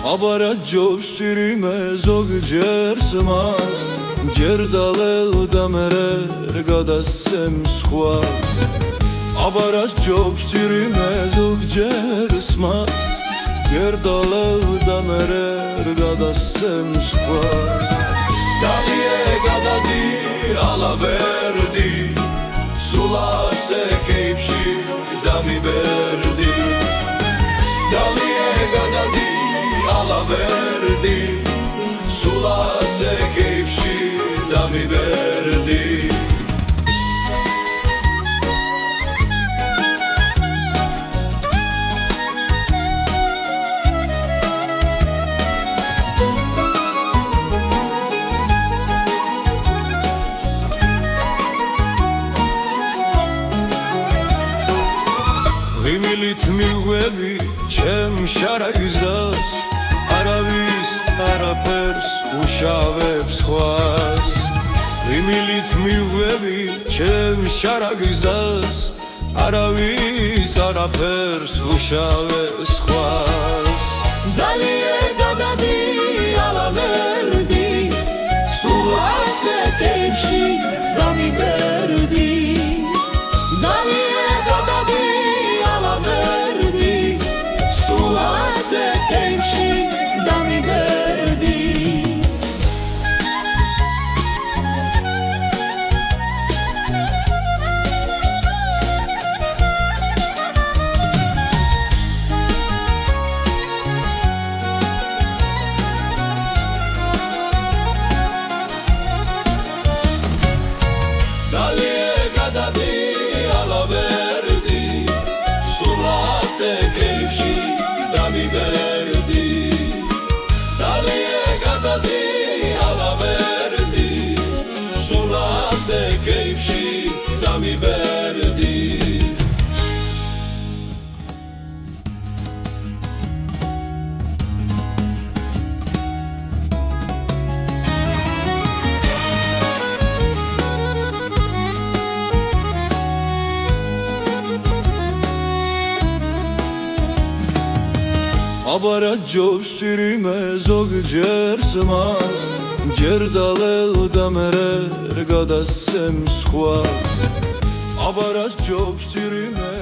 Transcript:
აბარა ჯობს ჭირიმე ზოგჯერ სმას ჯერ დალელ და მერე გადასცემ სხვას აბარას ჯობს ჭირიმე ზოგჯერ სმას ჯერ დალელ და მერე გადასცემ სხვას დალიე გადადი ალავერდი სულ ასე კეიფში დამიბერდი დალიე გადადი ალავერდი სულ ასე კეიფში დამიბერდი Rimilით მიღვევი ჩემ შარაგზას არავის არაფერს უშავებს ხვას Rimilით მიღვევი ჩემ შარაგზას არავის არაფერს უშავებს ხვას დალიე გადადი ალავერდი სულ ასე კეიფში დამიბერდი დალიე გადადი ალავერდი სულ ასე კეიფში დამიბერდი დალიე გადადი ალავერდი სულ ასე კეიფში დამიბერდი დალიე გადადი ალავერდი სულ ასე კეიფში დამიბერდი აბარა ჯობს ჭირიმე ზოგჯერ სმას ჯერ დალელ და მერე გადასცემ სხვას აბარას ჯობს ჭირიმე